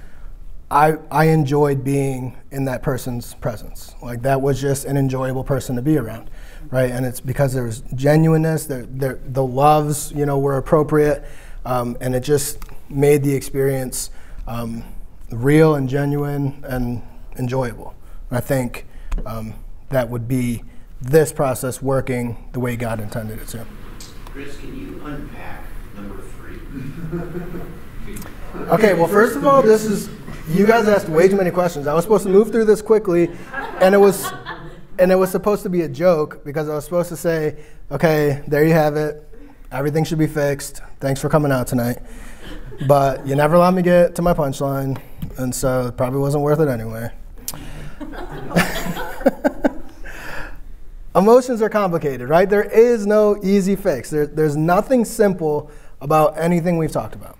I enjoyed being in that person's presence. Like, that was just an enjoyable person to be around, right? And it's because there was genuineness, the loves, were appropriate, and it just made the experience real and genuine and enjoyable. And I think that would be this process working the way God intended it to. Chris, can you unpack number 3? Okay, well, first of all, you guys asked way too many questions. I was supposed to move through this quickly, and it was supposed to be a joke because I was supposed to say, okay, there you have it. Everything should be fixed. Thanks for coming out tonight. But you never let me get to my punchline, and so it probably wasn't worth it anyway. Emotions are complicated, right? There is no easy fix. There's nothing simple about anything we've talked about.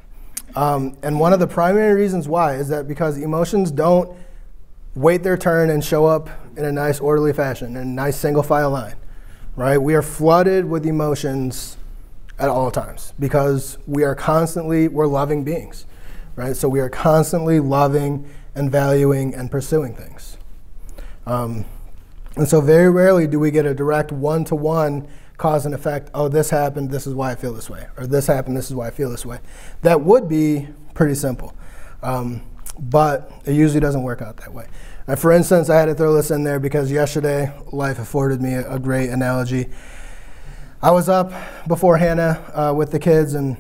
And one of the primary reasons why is that because emotions don't wait their turn and show up in a nice orderly fashion, in a nice single file line, right? We are flooded with emotions at all times because we're loving beings, right? So we are constantly loving and valuing and pursuing things. And so very rarely do we get a direct one-to-one cause and effect, oh, this happened, this is why I feel this way, or this happened, this is why I feel this way. That would be pretty simple, but it usually doesn't work out that way. And for instance, I had to throw this in there because yesterday life afforded me a great analogy. I was up before Hannah with the kids, and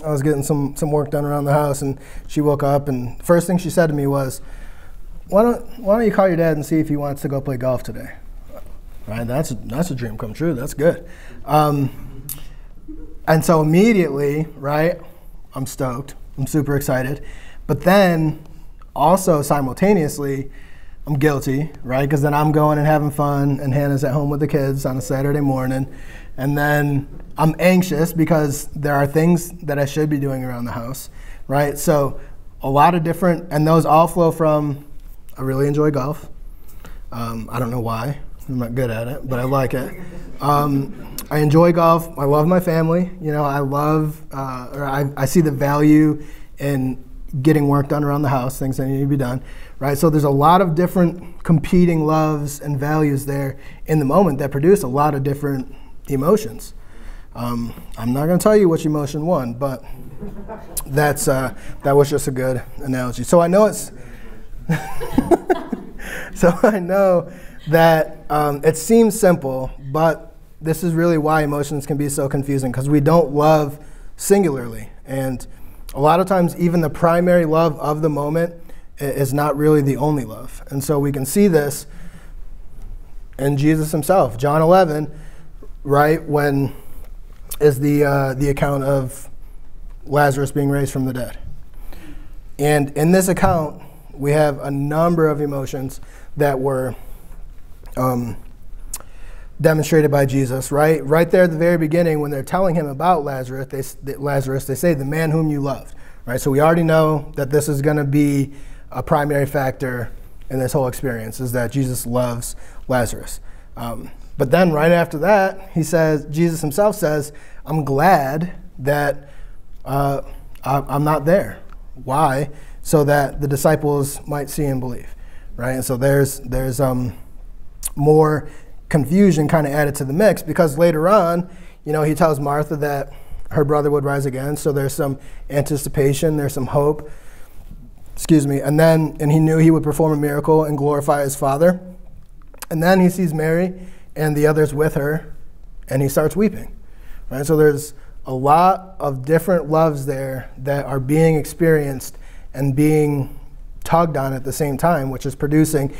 I was getting some work done around the house, and she woke up, and first thing she said to me was, why don't you call your dad and see if he wants to go play golf today? Right, that's a dream come true. That's good. And so immediately, right, I'm stoked. I'm super excited. But then also simultaneously, I'm guilty, right? Because then I'm going and having fun, and Hannah's at home with the kids on a Saturday morning. And then I'm anxious because there are things that I should be doing around the house, right? So a lot of different, and those all flow from, I really enjoy golf. I don't know why. I'm not good at it, but I like it. I enjoy golf. I love my family. I love, I see the value in getting work done around the house, things that need to be done, right? So there's a lot of different competing loves and values there in the moment that produce a lot of different emotions. I'm not going to tell you which emotion won, but that was just a good analogy. So I know it's, so I know that it seems simple, but this is really why emotions can be so confusing, because we don't love singularly. And a lot of times even the primary love of the moment is not really the only love. And so we can see this in Jesus himself. John 11, right, when is the account of Lazarus being raised from the dead. And in this account, we have a number of emotions that were demonstrated by Jesus, right? Right there at the very beginning, when they're telling him about Lazarus, they say, the man whom you loved, right? So we already know that this is going to be a primary factor in this whole experience, is that Jesus loves Lazarus. But then right after that, Jesus himself says, I'm glad that I'm not there. Why? So that the disciples might see and believe, right? And so there's more confusion kind of added to the mix, because later on, he tells Martha that her brother would rise again. So there's some anticipation, there's some hope, and he knew he would perform a miracle and glorify his Father. And then he sees Mary and the others with her, and he starts weeping, right? So there's a lot of different loves there that are being experienced and being tugged on at the same time, which is producing,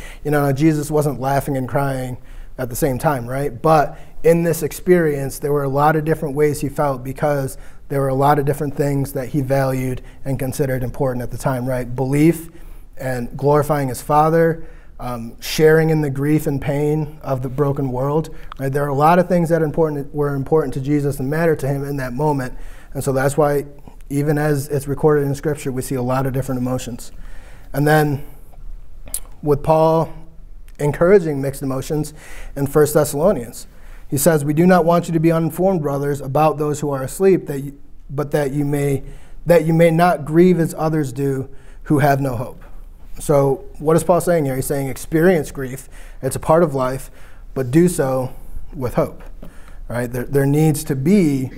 Jesus wasn't laughing and crying at the same time, right? But in this experience, there were a lot of different ways he felt, because there were a lot of different things that he valued and considered important at the time, right? Belief and glorifying his Father, sharing in the grief and pain of the broken world. Right? There are a lot of things that were important to Jesus and mattered to him in that moment. And so that's why, even as it's recorded in Scripture, we see a lot of different emotions. And then with Paul encouraging mixed emotions in 1 Thessalonians, he says, "We do not want you to be uninformed, brothers, about those who are asleep, but that you may not grieve as others do who have no hope." So what is Paul saying here? He's saying experience grief. It's a part of life, but do so with hope. Right? There needs to be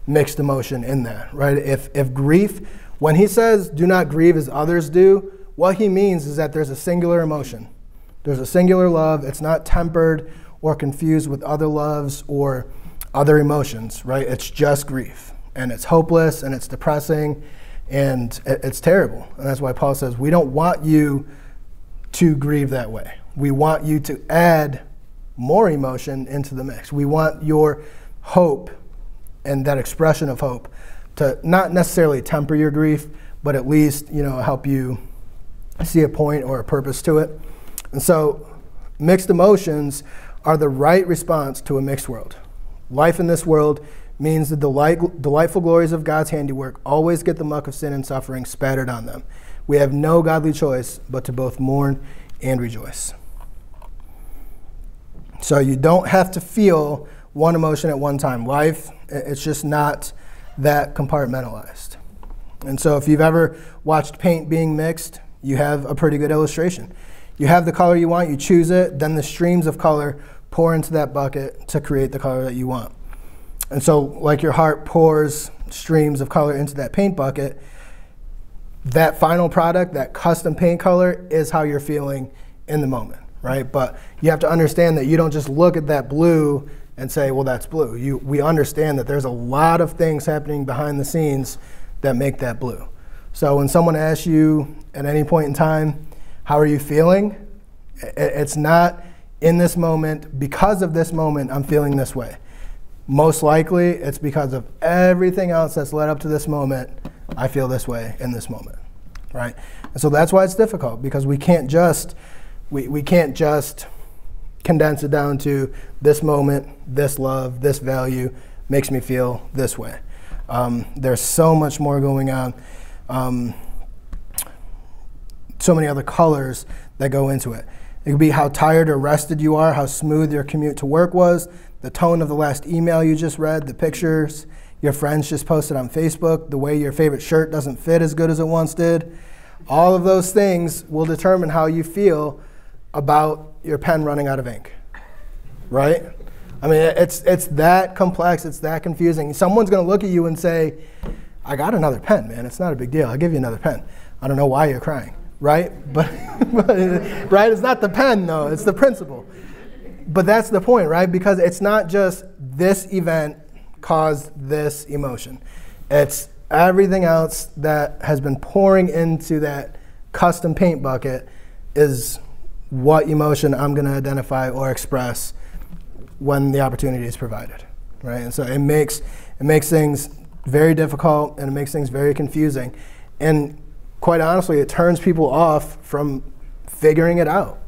mixed emotion in that. Right? If grief, when he says do not grieve as others do, what he means is that there's a singular emotion. There's a singular love. It's not tempered or confused with other loves or other emotions. Right? It's just grief. And it's hopeless and it's depressing and it's terrible. And that's why Paul says, we don't want you to grieve that way. We want you to add more emotion into the mix. We want your hope and that expression of hope to not necessarily temper your grief, but at least, help you see a point or a purpose to it. And so mixed emotions are the right response to a mixed world. Life in this world means the delightful glories of God's handiwork always get the muck of sin and suffering spattered on them. We have no godly choice but to both mourn and rejoice. So you don't have to feel one emotion at one time. Life, it's just not that compartmentalized. And so if you've ever watched paint being mixed, you have a pretty good illustration. You have the color you want, you choose it, then the streams of color pour into that bucket to create the color that you want. And so like your heart pours streams of color into that paint bucket, that final product, that custom paint color, is how you're feeling in the moment, right? But you have to understand that you don't just look at that blue and say, well, that's blue. We understand that there's a lot of things happening behind the scenes that make that blue. So when someone asks you at any point in time, how are you feeling? It's not in this moment, because of this moment, I'm feeling this way. Most likely, it's because of everything else that's led up to this moment, I feel this way in this moment, right? And so that's why it's difficult, because we can't just condense it down to this moment, this love, this value makes me feel this way. There's so much more going on, so many other colors that go into it. It could be how tired or rested you are, how smooth your commute to work was, the tone of the last email you just read, the pictures your friends just posted on Facebook, the way your favorite shirt doesn't fit as good as it once did. All of those things will determine how you feel about your pen running out of ink, right? I mean, it's that complex, it's that confusing. Someone's going to look at you and say, I got another pen, man. It's not a big deal. I'll give you another pen. I don't know why you're crying, right? But right? It's not the pen, though. It's the principle. But that's the point, right? Because it's not just this event caused this emotion. It's everything else that has been pouring into that custom paint bucket is what emotion I'm going to identify or express when the opportunity is provided, right? And so it makes things very difficult, and it makes things very confusing. And quite honestly, it turns people off from figuring it out.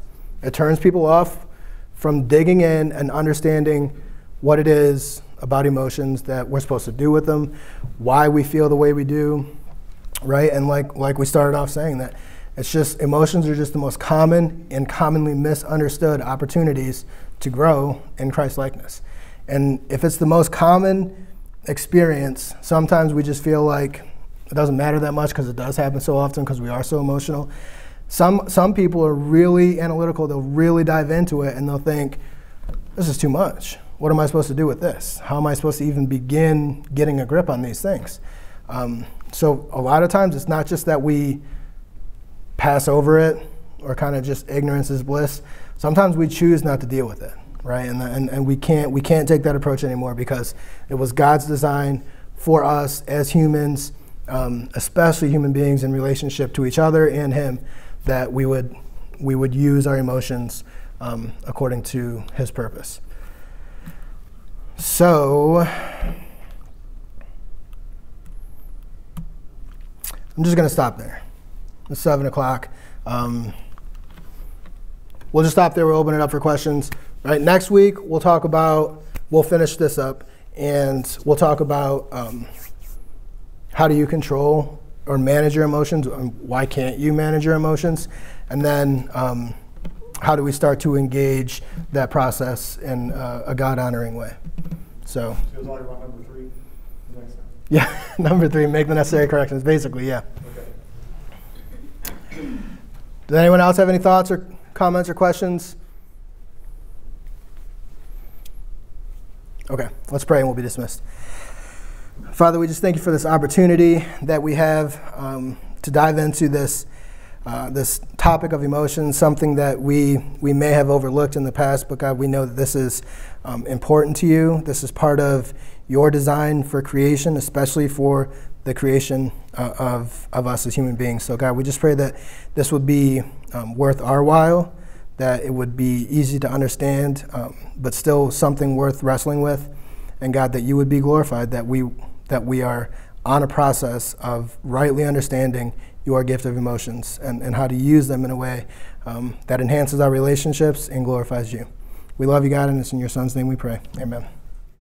It turns people off from digging in and understanding what it is about emotions that we're supposed to do with them, why we feel the way we do, right? And like we started off saying, that it's just, emotions are just the most common and commonly misunderstood opportunities to grow in Christ-likeness. And if it's the most common experience, sometimes we just feel like it doesn't matter that much because it does happen so often because we are so emotional. Some people are really analytical. They'll really dive into it and they'll think, this is too much. What am I supposed to do with this? How am I supposed to even begin getting a grip on these things? So a lot of times it's not just that we pass over it or kind of just ignorance is bliss. Sometimes we choose not to deal with it, right? And we can't take that approach anymore, because it was God's design for us as humans, especially human beings in relationship to each other and Him, that we would use our emotions according to His purpose. So I'm just going to stop there. It's 7 o'clock. we'll just stop there. We'll open it up for questions. Right, next week we'll finish this up, and we'll talk about how do you control or manage your emotions, and why can't you manage your emotions, and then how do we start to engage that process in a God-honoring way. So was talking about number 3 next time. yeah, number 3, make the necessary corrections, basically, yeah. Okay. Does anyone else have any thoughts or comments or questions? Okay, let's pray and we'll be dismissed. Father, we just thank you for this opportunity that we have to dive into this topic of emotions, something that we may have overlooked in the past, but God, we know that this is important to you. This is part of your design for creation, especially for the creation of us as human beings. So God, we just pray that this would be worth our while, that it would be easy to understand, but still something worth wrestling with. And God, that you would be glorified, that we are on a process of rightly understanding your gift of emotions and how to use them in a way that enhances our relationships and glorifies you. We love you, God, and it's in your Son's name we pray. Amen.